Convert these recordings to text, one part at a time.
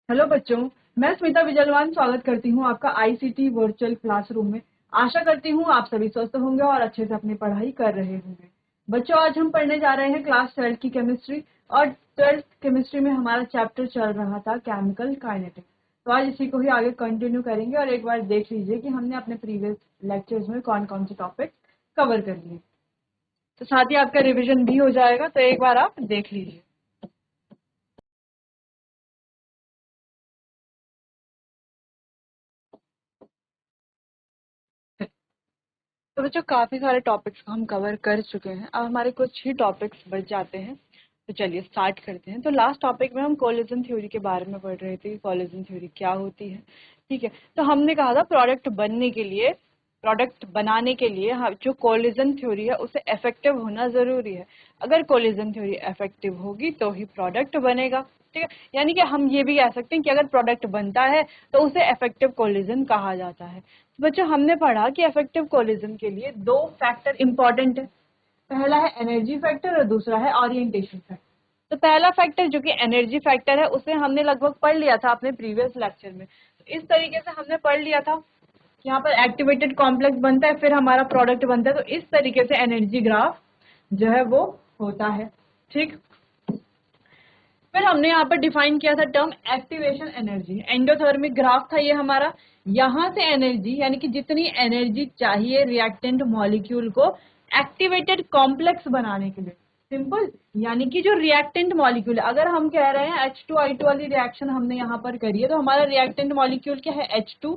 Hello बच्चों, मैं स्मिता विजलवान स्वागत करती हूँ आपका आईसीटी वर्चुअल क्लासरूम में। आशा करती हूँ आप सभी स्वस्थ होंगे और अच्छे से अपनी पढ़ाई कर रहे होंगे। बच्चों, आज हम पढ़ने जा रहे हैं क्लास 12 की केमिस्ट्री और 12th केमिस्ट्री में हमारा चैप्टर चल रहा था केमिकल काइनेटिक्स। तो आज इसी को ही आगे कंटिन्यू करेंगे और एक बार देख लीजिए कि हमने अपने प्रीवियस लेक्चर्स में कौन कौन से टॉपिक कवर कर लिए। तो साथ ही आपका रिविजन भी हो जाएगा, तो एक बार आप देख लीजिए। तो बच्चों, काफी सारे टॉपिक्स हम कवर कर चुके हैं। अब हमारे कुछ ही टॉपिक्स बच जाते हैं, तो चलिए स्टार्ट करते हैं। तो लास्ट टॉपिक में हम कोलिजन थ्योरी के बारे में पढ़ रहे थे कि कोलिजन थ्योरी क्या होती है। ठीक है, तो हमने कहा था प्रोडक्ट बनाने के लिए जो कोलिजन थ्योरी है उसे इफेक्टिव होना जरूरी है। अगर कोलिजन थ्योरी इफेक्टिव होगी तो ही प्रोडक्ट बनेगा। ठीक है, यानी कि हम ये भी कह सकते हैं कि अगर प्रोडक्ट बनता है तो उसे इफेक्टिव कोलिजन कहा जाता है। तो बच्चों, हमने पढ़ा कि इफेक्टिव कोलिजन के लिए दो फैक्टर इंपॉर्टेंट है। पहला है एनर्जी फैक्टर और दूसरा है ओरिएंटेशन फैक्टर। तो पहला फैक्टर जो कि एनर्जी फैक्टर है उसे हमने लगभग पढ़ लिया था अपने प्रीवियस लेक्चर में। तो इस तरीके से हमने पढ़ लिया था कि यहाँ पर एक्टिवेटेड कॉम्प्लेक्स बनता है, फिर हमारा प्रोडक्ट बनता है। तो इस तरीके से एनर्जी ग्राफ जो है वो होता है। ठीक, फिर हमने यहाँ पर डिफाइन किया था term activation energy. Endothermic graph था ये हमारा। यहाँ से एनर्जी यानी कि जितनी एनर्जी चाहिए रिएक्टेंट मॉलिक्यूल को एक्टिवेटेड कॉम्प्लेक्स बनाने के लिए, सिंपल यानी कि जो रिएक्टेंट मॉलिक्यूल है, अगर हम कह रहे हैं H2I2 वाली रिएक्शन हमने यहाँ पर करी है, तो हमारा रिएक्टेंट मॉलिक्यूल क्या है? H2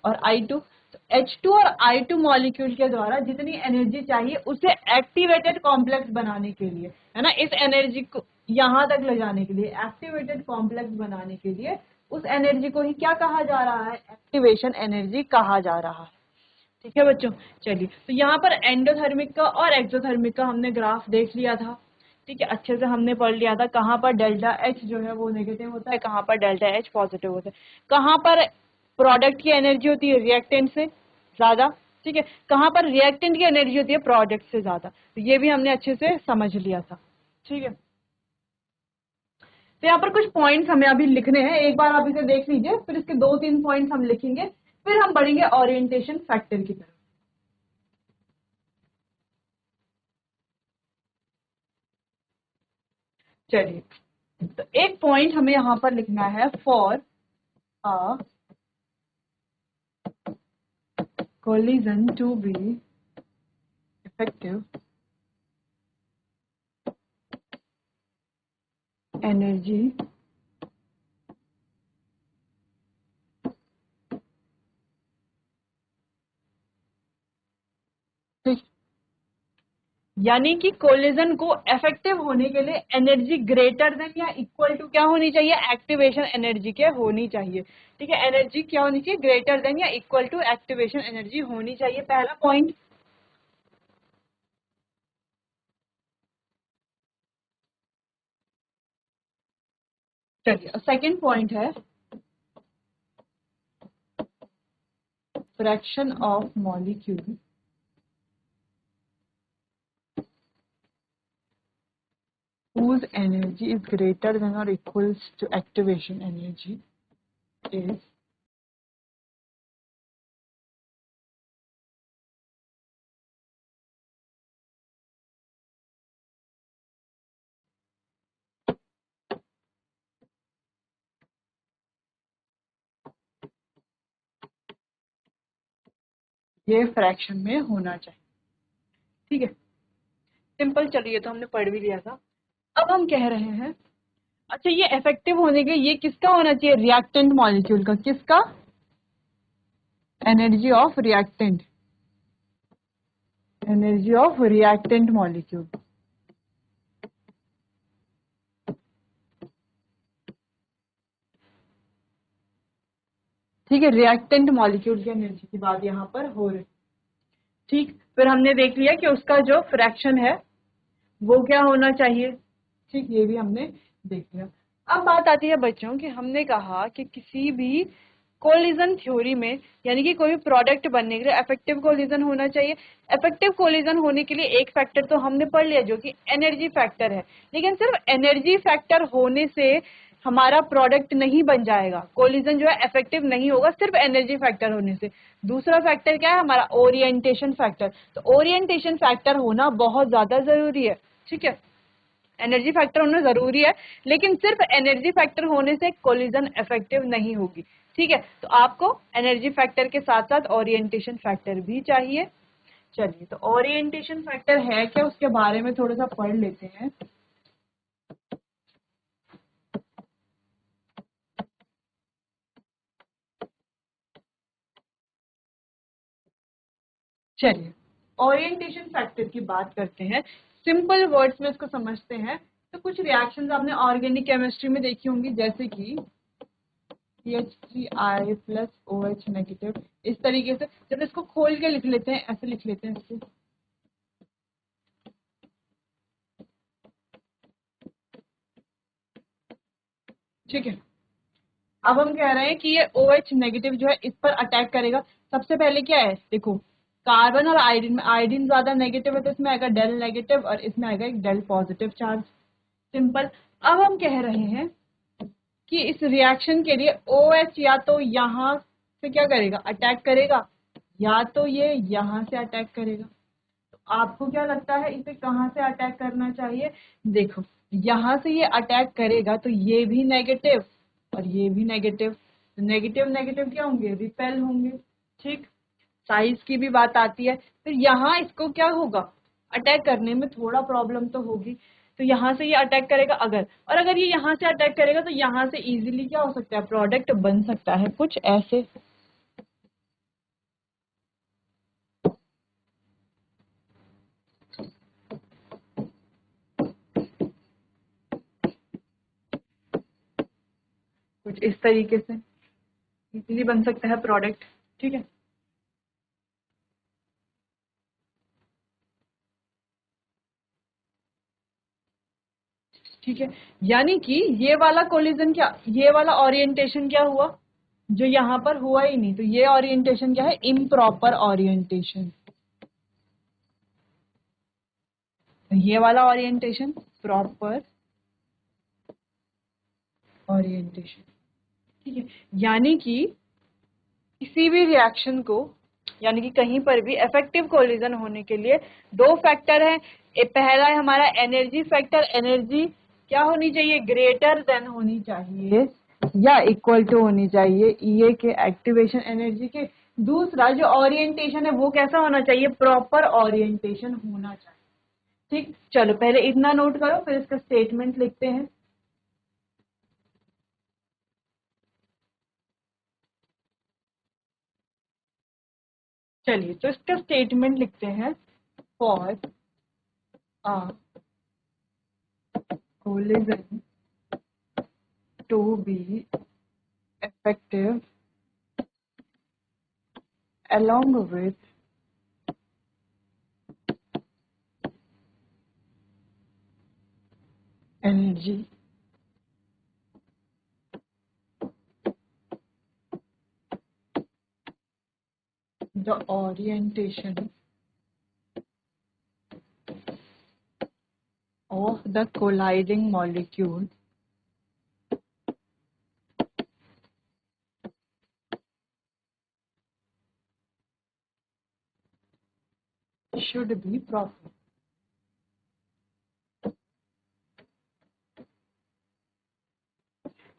और I2। तो H2 और I2 मॉलिक्यूल के द्वारा जितनी एनर्जी चाहिए उसे एक्टिवेटेड कॉम्प्लेक्स बनाने के लिए, है ना, इस एनर्जी को यहां तक ले जाने के लिए, एक्टिवेटेड कॉम्प्लेक्स बनाने के लिए उस एनर्जी को ही क्या कहा जा रहा है? एक्टिवेशन एनर्जी कहा जा रहा है। ठीक है बच्चों, चलिए तो यहाँ पर एंडोथर्मिक का और एक्सोथर्मिक का हमने ग्राफ देख लिया था। ठीक है, अच्छे से हमने पढ़ लिया था कहाँ पर डेल्टा H जो है वो नेगेटिव होता है, कहाँ पर डेल्टा H पॉजिटिव होता है, कहाँ पर प्रोडक्ट की एनर्जी होती है रिएक्टेंट से ज्यादा, ठीक है, कहाँ पर रिएक्टेंट की एनर्जी होती है प्रोडक्ट से ज्यादा। तो ये भी हमने अच्छे से समझ लिया था। ठीक है, तो यहाँ पर कुछ पॉइंट्स हमें अभी लिखने हैं, एक बार आप इसे देख लीजिए, फिर इसके 2-3 पॉइंट्स हम लिखेंगे, फिर हम बढ़ेंगे ओरिएंटेशन फैक्टर की तरफ। चलिए, तो एक पॉइंट हमें यहाँ पर लिखना है, for a collision to be effective, energy यानी कि कोलिजन को इफेक्टिव होने के लिए एनर्जी ग्रेटर देन या इक्वल टू क्या होनी चाहिए? एक्टिवेशन एनर्जी के होनी चाहिए। ठीक है, एनर्जी क्या होनी चाहिए? ग्रेटर देन या इक्वल टू एक्टिवेशन एनर्जी होनी चाहिए, पहला पॉइंट। चलिए, सेकंड पॉइंट है fraction of molecule whose energy is greater than or equals to activation energy is ये फ्रैक्शन में होना चाहिए। ठीक है, सिंपल। चलिए, तो हमने पढ़ भी लिया था। अब हम कह रहे हैं, अच्छा ये इफेक्टिव होने के ये किसका होना चाहिए? रिएक्टेंट मॉलिक्यूल का। किसका? Energy of reactant, energy of reactant molecule. ठीक है, रिएक्टेंट मॉलिक्यूल की एनर्जी की बात यहाँ पर हो रही। ठीक, फिर हमने देख लिया कि उसका जो फ्रैक्शन है वो क्या होना चाहिए। ठीक, ये भी हमने देख लिया। अब बात आती है बच्चों कि हमने कहा कि किसी भी कोलिजन थ्योरी में, यानी कि कोई प्रोडक्ट बनने के लिए इफेक्टिव कोलिजन होना चाहिए। इफेक्टिव कोलिजन होने के लिए एक फैक्टर तो हमने पढ़ लिया जो कि एनर्जी फैक्टर है, लेकिन सिर्फ एनर्जी फैक्टर होने से हमारा प्रोडक्ट नहीं बन जाएगा, कोलिजन जो है इफेक्टिव नहीं होगा सिर्फ एनर्जी फैक्टर होने से। दूसरा फैक्टर क्या है हमारा, ओरिएंटेशन फैक्टर। तो ओरिएंटेशन फैक्टर होना बहुत ज्यादा जरूरी है, ठीक है। एनर्जी फैक्टर होना जरूरी है, लेकिन सिर्फ एनर्जी फैक्टर होने से कोलिजन इफेक्टिव नहीं होगी, ठीक है। तो आपको एनर्जी फैक्टर के साथ साथ ओरिएंटेशन फैक्टर भी चाहिए। चलिए, तो ओरिएंटेशन फैक्टर है क्या, उसके बारे में थोड़ा सा पढ़ लेते हैं। चलिए, ओरिएंटेशन फैक्टर की बात करते हैं, सिंपल वर्ड्स में इसको समझते हैं। तो कुछ रिएक्शंस आपने ऑर्गेनिक केमिस्ट्री में देखी होंगी, जैसे कि CH3I प्लस OH नेगेटिव, इस तरीके से। जब इसको खोल के लिख लेते हैं, ऐसे लिख लेते हैं इसको, ठीक है। अब हम कह रहे हैं कि ये OH नेगेटिव जो है इस पर अटैक करेगा। सबसे पहले क्या है, देखो, कार्बन और आयोडीन में आयोडीन ज्यादा नेगेटिव है, तो इसमें आएगा डेल नेगेटिव और इसमें आएगा एक डेल पॉजिटिव चार्ज, सिंपल। अब हम कह रहे हैं कि इस रिएक्शन के लिए OH या तो यहाँ से क्या करेगा, अटैक करेगा, या तो ये यहाँ से अटैक करेगा। तो आपको क्या लगता है इसे कहाँ से अटैक करना चाहिए? देखो, यहाँ से ये अटैक करेगा तो ये भी नेगेटिव और ये भी नेगेटिव, तो नेगेटिव नेगेटिव क्या होंगे, रिपेल होंगे, ठीक। साइज की भी बात आती है, तो यहाँ इसको क्या होगा, अटैक करने में थोड़ा प्रॉब्लम तो होगी। तो यहाँ से ये अटैक करेगा अगर, और अगर ये यहाँ से अटैक करेगा तो यहाँ से इजीली क्या हो सकता है, प्रोडक्ट बन सकता है कुछ ऐसे। कुछ इस तरीके से इजीली बन सकता है प्रोडक्ट, ठीक है। ठीक है, यानी कि ये वाला कोलिजन क्या, ये वाला ओरिएंटेशन क्या हुआ, जो यहाँ पर हुआ ही नहीं, तो ये ओरिएंटेशन क्या है, इम्प्रॉपर ओरिएंटेशन। ये वाला ओरिएंटेशन प्रॉपर ओरिएंटेशन, ठीक है। यानी कि किसी भी रिएक्शन को, यानी कि कहीं पर भी इफेक्टिव कोलिजन होने के लिए दो फैक्टर हैं। पहला है हमारा एनर्जी फैक्टर, एनर्जी क्या होनी चाहिए, ग्रेटर देन होनी चाहिए या इक्वल टू होनी चाहिए ईए के एक्टिवेशन एनर्जी के। दूसरा जो ओरिएंटेशन है वो कैसा होना चाहिए, प्रॉपर ओरिएंटेशन होना चाहिए, ठीक। चलो पहले इतना नोट करो, फिर इसका स्टेटमेंट लिखते हैं। चलिए, तो इसका स्टेटमेंट लिखते हैं, for a collision to be effective along with energy the orientation of the colliding molecule should be proper।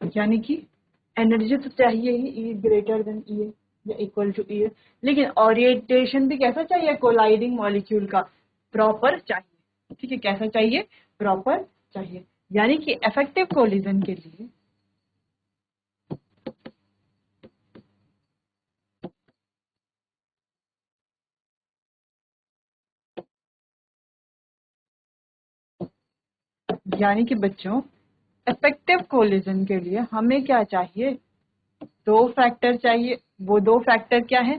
यानी कि एनर्जी तो चाहिए ही, ई ग्रेटर देन ई या इक्वल टू ई, लेकिन ओरिएंटेशन भी कैसा चाहिए, कोलाइडिंग मॉलिक्यूल का प्रॉपर चाहिए, ठीक है। कैसा चाहिए, प्रॉपर चाहिए। यानी कि इफेक्टिव कोलिजन के लिए यानी कि बच्चों, इफेक्टिव कोलिजन के लिए हमें क्या चाहिए, दो फैक्टर चाहिए। वो दो फैक्टर क्या है,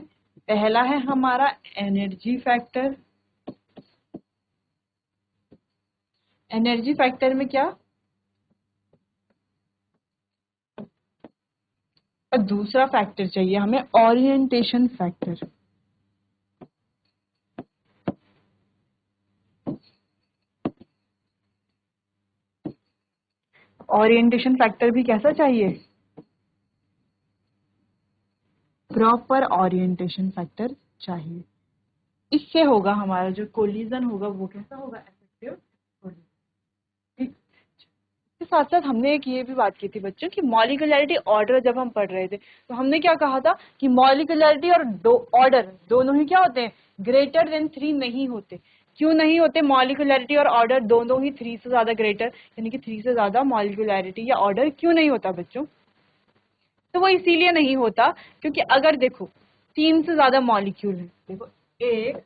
पहला है हमारा एनर्जी फैक्टर, एनर्जी फैक्टर में क्या, और दूसरा फैक्टर चाहिए हमें ओरिएंटेशन फैक्टर। ओरिएंटेशन फैक्टर भी कैसा चाहिए, प्रॉपर ओरिएंटेशन फैक्टर चाहिए। इससे होगा हमारा जो कोलिजन होगा वो कैसा होगा, इफेक्टिव कोलिजन। ठीक, इसके साथ साथ हमने एक ये भी बात की थी बच्चों कि मॉलिक्यूलैरिटी ऑर्डर जब हम पढ़ रहे थे तो हमने क्या कहा था कि मॉलिक्यूलैरिटी और ऑर्डर दोनों ही क्या होते हैं, ग्रेटर देन 3 नहीं होते। क्यों नहीं होते, मॉलिक्यूलैरिटी और ऑर्डर दोनों ही 3 से ज्यादा ग्रेटर यानी कि 3 से ज्यादा मॉलिक्यूलैरिटी या ऑर्डर क्यों नहीं होता बच्चों, तो वो इसीलिए नहीं होता क्योंकि अगर देखो 3 से ज्यादा मॉलिक्यूल है, देखो 1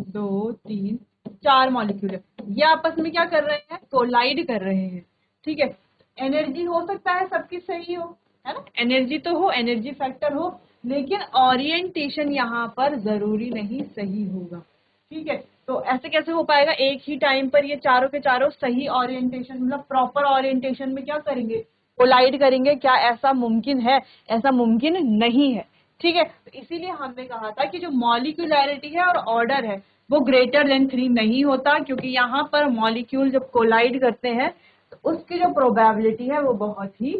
2 3 4 मॉलिक्यूल है, ये आपस में क्या कर रहे हैं, कोलाइड कर रहे हैं। ठीक है, एनर्जी हो सकता है सबकी सही हो, है ना, एनर्जी तो हो, एनर्जी फैक्टर हो, लेकिन ओरिएंटेशन यहाँ पर जरूरी नहीं सही होगा। ठीक है, तो ऐसे कैसे हो पाएगा, एक ही टाइम पर ये चारों के चारों सही ओरिएंटेशन मतलब प्रॉपर ओरिएंटेशन में क्या करेंगे, कोलाइड करेंगे, क्या ऐसा मुमकिन है, ऐसा मुमकिन नहीं है। ठीक है, तो इसीलिए हमने कहा था कि जो मॉलिक्यूलैरिटी है और ऑर्डर है वो ग्रेटर देन 3 नहीं होता, क्योंकि यहाँ पर मॉलिक्यूल जब कोलाइड करते हैं तो उसकी जो प्रोबेबिलिटी है वो बहुत ही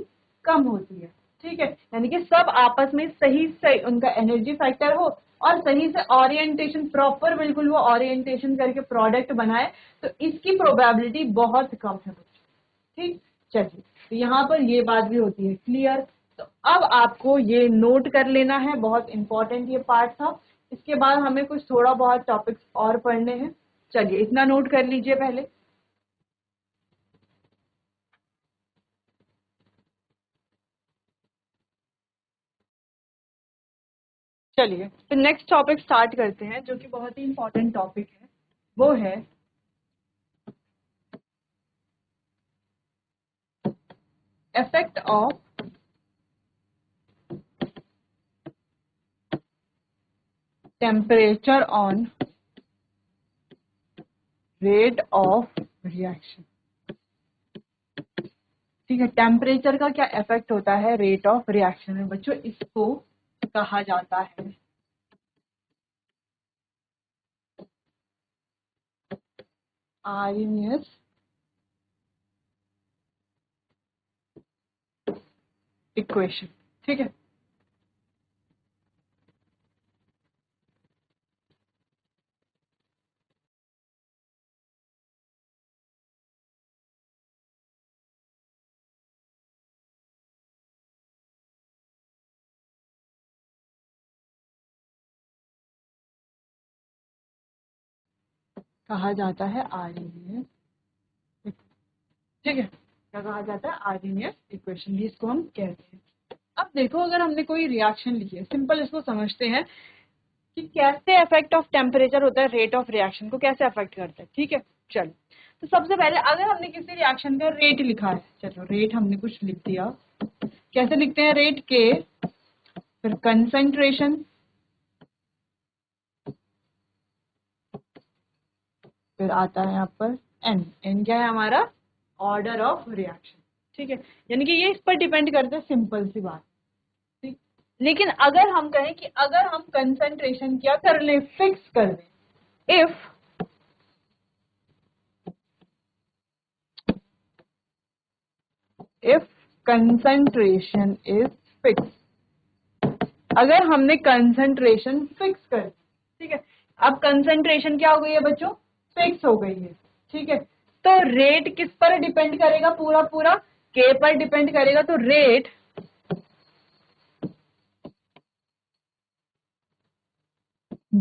कम होती है। ठीक है, यानी कि सब आपस में सही सही उनका एनर्जी फैक्टर हो और सही से ओरिएंटेशन प्रॉपर बिल्कुल वो ओरिएंटेशन करके प्रोडक्ट बनाए, तो इसकी प्रोबेबिलिटी बहुत कम है बच्चों। ठीक, चलिए, तो यहाँ पर ये बात भी होती है क्लियर। तो अब आपको ये नोट कर लेना है, बहुत इंपॉर्टेंट ये पार्ट था। इसके बाद हमें कुछ थोड़ा बहुत टॉपिक्स और पढ़ने हैं, चलिए इतना नोट कर लीजिए पहले। चलिए तो नेक्स्ट टॉपिक स्टार्ट करते हैं जो कि बहुत ही इंपॉर्टेंट टॉपिक है, वो है effect of temperature on rate of reaction. ठीक है, टेम्परेचर का क्या इफेक्ट होता है रेट ऑफ रिएक्शन में बच्चों, इसको कहा जाता है आर्रीनियस इक्वेशन। ठीक है, कहा जाता है आर्रीनियस। ठीक है, क्या कहा जाता है, आर्रीनियस इक्वेशन भी इसको हम कहते हैं। अब देखो अगर हमने कोई रिएक्शन लिखी है, सिंपल इसको समझते हैं कि कैसे इफेक्ट ऑफ टेम्परेचर होता है रेट ऑफ रिएक्शन को कैसे अफेक्ट करता है। ठीक है, चलो, तो सबसे पहले अगर हमने किसी रिएक्शन का रेट लिखा है, चलो रेट हमने कुछ लिख दिया, कैसे लिखते हैं, रेट के, फिर कंसंट्रेशन, फिर आता है यहाँ पर एन, एन क्या है हमारा, ऑर्डर ऑफ रिएक्शन। ठीक है, यानी कि ये इस पर डिपेंड करता है, सिंपल सी बात। ठीक, लेकिन अगर हम कहें कि अगर हम कंसंट्रेशन क्या कर लें, फिक्स कर दें, इफ कंसंट्रेशन इज फिक्स, अगर हमने कंसंट्रेशन फिक्स कर, ठीक है, अब कंसंट्रेशन क्या हो गई है बच्चों, फिक्स हो गई है। ठीक है, तो रेट किस पर डिपेंड करेगा, पूरा पूरा के पर डिपेंड करेगा, तो रेट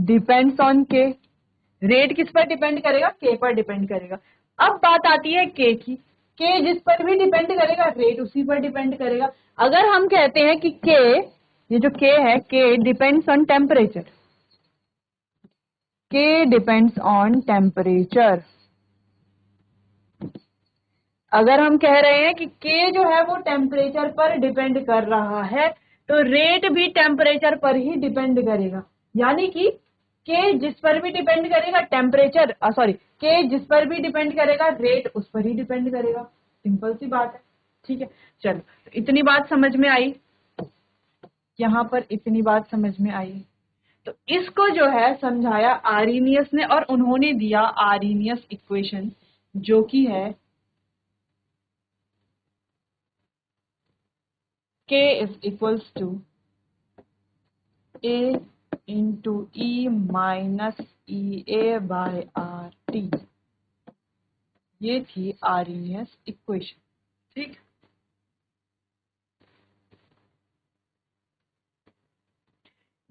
डिपेंड्स ऑन के, रेट किस पर डिपेंड करेगा, के पर डिपेंड करेगा। अब बात आती है के की, के जिस पर भी डिपेंड करेगा रेट उसी पर डिपेंड करेगा। अगर हम कहते हैं कि के, ये जो के है, के डिपेंड्स ऑन टेम्परेचर, के डिपेंड्स ऑन टेम्परेचर, अगर हम कह रहे हैं कि के जो है वो टेम्परेचर पर डिपेंड कर रहा है, तो रेट भी टेम्परेचर पर ही डिपेंड करेगा। यानी कि के जिस पर भी डिपेंड करेगा टेम्परेचर, सॉरी, के जिस पर भी डिपेंड करेगा रेट उस पर ही डिपेंड करेगा, सिंपल सी बात है। ठीक है, चलो, तो इतनी बात समझ में आई, यहाँ पर इतनी बात समझ में आई। तो इसको जो है समझाया आर्रीनियस ने, और उन्होंने दिया आर्रीनियस इक्वेशन, जो कि है K is equals to A into E minus EA by RT। ये थी आर्हेनियस इक्वेशन। ठीक,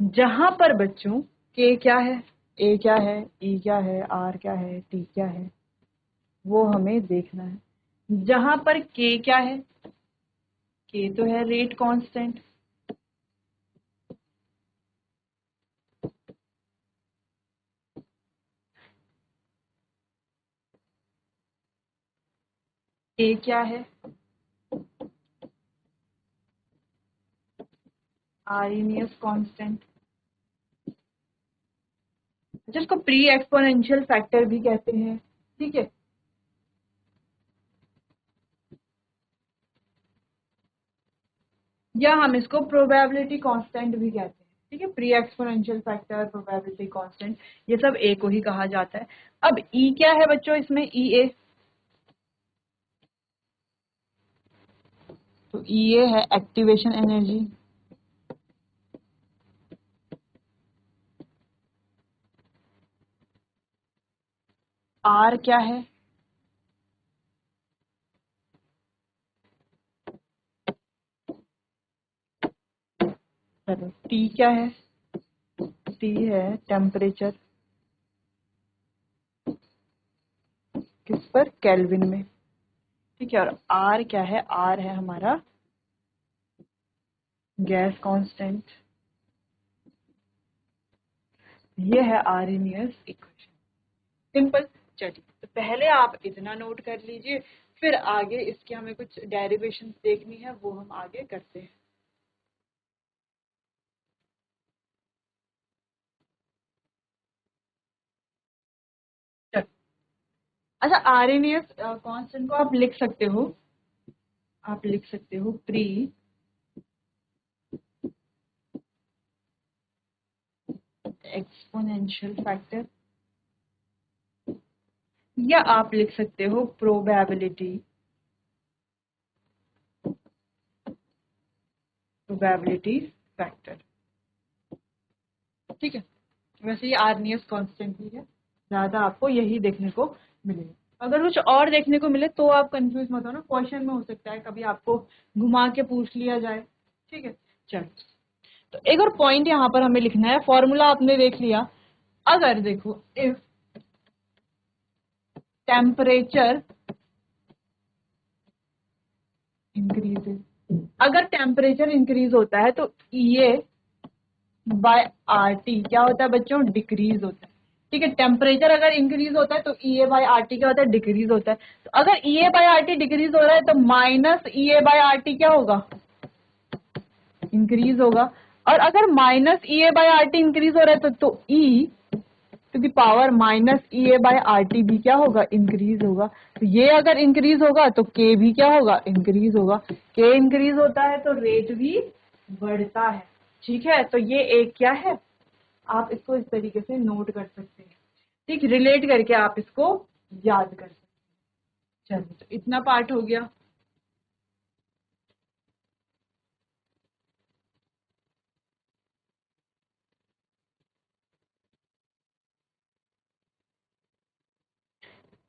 जहां पर बच्चों K क्या है, A क्या है, E क्या है, R क्या है, T क्या है, वो हमें देखना है। जहां पर K क्या है, K तो है रेट कांस्टेंट, A क्या है, आर्हेनियस कांस्टेंट, जिसको प्री एक्सपोनेंशियल फैक्टर भी कहते हैं। ठीक है, या हम इसको प्रोबेबिलिटी कांस्टेंट भी कहते हैं। ठीक है, pre exponential factor, probability constant, ये सब ए को ही कहा जाता है। अब ई क्या है बच्चों, इसमें ई ए, तो ई ए है एक्टिवेशन एनर्जी, आर क्या है, चलो टी क्या है, टी है टेम्परेचर, किस पर, केल्विन में। ठीक है, और आर क्या है, आर है हमारा गैस कांस्टेंट। ये है आर्हेनियस इक्वेशन, सिंपल। चलिए, तो पहले आप इतना नोट कर लीजिए, फिर आगे इसके हमें कुछ डेरिवेशन देखनी है, वो हम आगे करते हैं। चलो, अच्छा, आरएनएस कांस्टेंट को आप लिख सकते हो, आप लिख सकते हो प्री एक्सपोनेंशियल फैक्टर, या आप लिख सकते हो प्रोबेबिलिटी, प्रोबेबिलिटी फैक्टर। ठीक है, वैसे ये आरएनएस कांस्टेंट ही है, ज्यादा आपको यही देखने को मिलेगा। अगर कुछ और देखने को मिले तो आप कंफ्यूज मत हो ना, क्वेश्चन में हो सकता है कभी आपको घुमा के पूछ लिया जाए। ठीक है, चलो, तो एक और पॉइंट यहाँ पर हमें लिखना है, फॉर्मूला आपने देख लिया। अगर देखो, इफ टेम्परेचर इंक्रीजेज, अगर टेम्परेचर इंक्रीज होता है तो EA बाय RT क्या होता है बच्चों, डिक्रीज होता है। ठीक है, टेम्परेचर अगर इंक्रीज होता है तो EA बाय RT क्या होता है, डिक्रीज होता है। तो अगर EA बाय RT डिक्रीज हो रहा है तो माइनस EA बाय RT क्या होगा, इंक्रीज होगा। और अगर minus EA by RT increase हो रहा है तो E to the power minus EA by RT भी क्या होगा, इंक्रीज होगा। तो ये अगर इंक्रीज होगा तो K भी क्या होगा, इंक्रीज होगा। K इंक्रीज होता है तो रेट भी बढ़ता है। ठीक है, तो ये एक क्या है, आप इसको इस तरीके से नोट कर सकते हैं। ठीक, रिलेट करके आप इसको याद कर सकते हैं। चलिए, तो इतना पार्ट हो गया।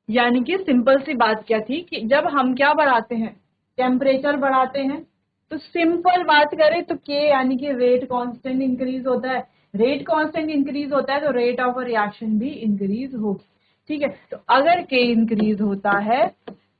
यानी कि सिंपल सी बात क्या थी कि जब हम क्या बढ़ाते हैं, टेम्परेचर बढ़ाते हैं, तो सिंपल बात करें तो के यानी कि रेट कांस्टेंट इंक्रीज होता है। रेट कांस्टेंट इंक्रीज होता है तो रेट ऑफ रिएक्शन भी इंक्रीज होगी। ठीक है, तो अगर के इंक्रीज होता है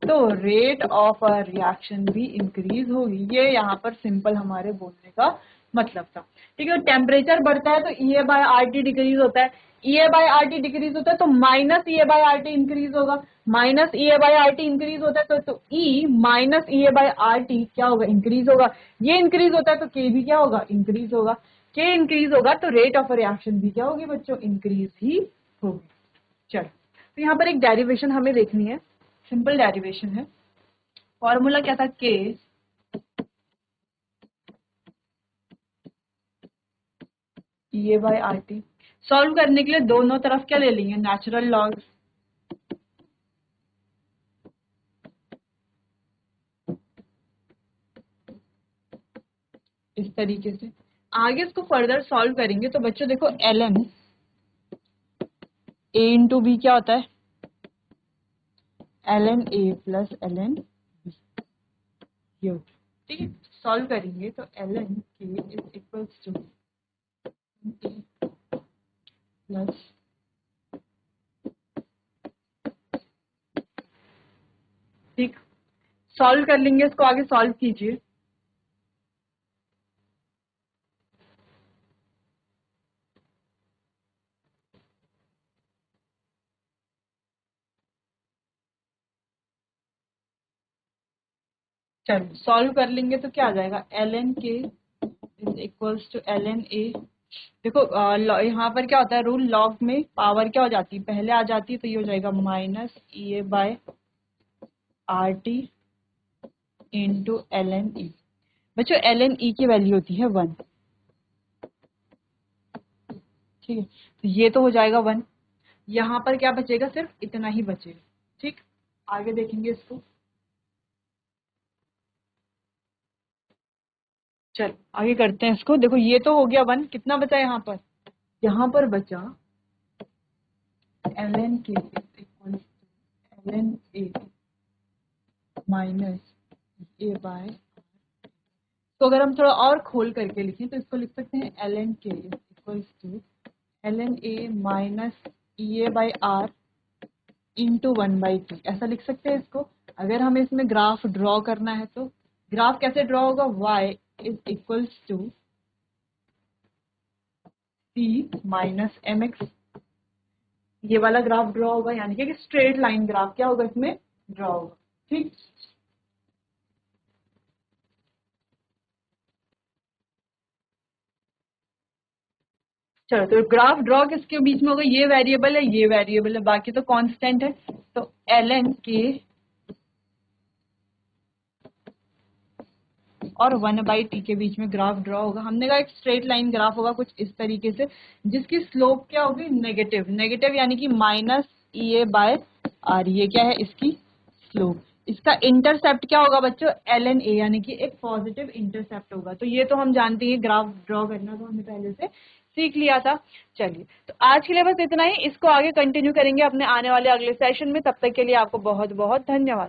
तो रेट ऑफ रिएक्शन भी इंक्रीज होगी। ये यहाँ पर सिंपल हमारे बोलने का मतलब था। ठीक है, टेम्परेचर बढ़ता है तो EA बाय RT डिक्रीज होता है, EA बाय RT डिक्रीज होता है तो minus EA by RT increase होगा, minus EA by RT increase होता है तो E minus EA by RT क्या होगा, इंक्रीज होगा। ये इंक्रीज होता है तो K भी क्या होगा, इंक्रीज होगा। K इंक्रीज होगा तो रेट ऑफ रिएक्शन भी क्या होगी बच्चों, इंक्रीज ही होगी। चलो, तो यहाँ पर एक डेरिवेशन हमें देखनी है, सिंपल डेरिवेशन है। फॉर्मूला क्या था, K EA by RT। Solve करने के लिए दोनों तरफ क्या ले लेंगे, नेचुरल लॉग। इस तरीके से। आगे इसको फर्दर सॉल्व करेंगे तो बच्चों देखो ln a इंटू बी क्या होता है, ln a plus ln b, ये होता है। ठीक है, सॉल्व करेंगे तो ln k is equals to a plus ठीक, सॉल्व कर लेंगे इसको, आगे सॉल्व कीजिए। चलो सॉल्व कर लेंगे तो क्या आ जाएगा, ln k is equals to ln a। देखो यहाँ पर क्या होता है रूल, लॉग में पावर क्या हो जाती है, पहले आ जाती है, तो ये हो जाएगा minus EA by RT into ln e। बच्चों ln e की वैल्यू होती है 1। ठीक है, तो ये तो हो जाएगा 1। यहाँ पर क्या बचेगा, सिर्फ इतना ही बचेगा। ठीक, आगे देखेंगे इसको। चलो आगे करते हैं इसको। देखो ये तो हो गया 1, कितना बचा यहाँ पर, यहाँ पर बचा ln k equal ln a minus a by. तो अगर हम थोड़ा और खोल करके लिखें तो इसको लिख सकते हैं ln k equals to ln a minus EA by R into 1/2, ऐसा लिख सकते हैं इसको। अगर हमें इसमें ग्राफ ड्रॉ करना है तो ग्राफ कैसे ड्रॉ होगा, y is equals to c minus mx, ये वाला ग्राफ ड्रॉ होगा, यानी कि स्ट्रेट लाइन ग्राफ क्या होगा इसमें ड्रॉ होगा। ठीक, चलो तो ग्राफ ड्रॉ किसके बीच में होगा, ये वेरिएबल है, ये वेरिएबल है, बाकी तो कांस्टेंट है। तो ln k और 1/t के बीच में ग्राफ ड्रॉ होगा। हमने कहा एक स्ट्रेट लाइन ग्राफ होगा कुछ इस तरीके से, जिसकी स्लोप क्या होगी, नेगेटिव, नेगेटिव यानी कि माइनस EA बाय R, ये क्या है इसकी स्लोप। इसका इंटरसेप्ट क्या होगा बच्चों, ln a, यानी कि एक पॉजिटिव इंटरसेप्ट होगा। तो ये तो हम जानते हैं, ग्राफ ड्रॉ करना तो हमने पहले से सीख लिया था। चलिए तो आज के लिए बस इतना ही, इसको आगे कंटिन्यू करेंगे अपने आने वाले अगले सेशन में। तब तक के लिए आपको बहुत बहुत धन्यवाद।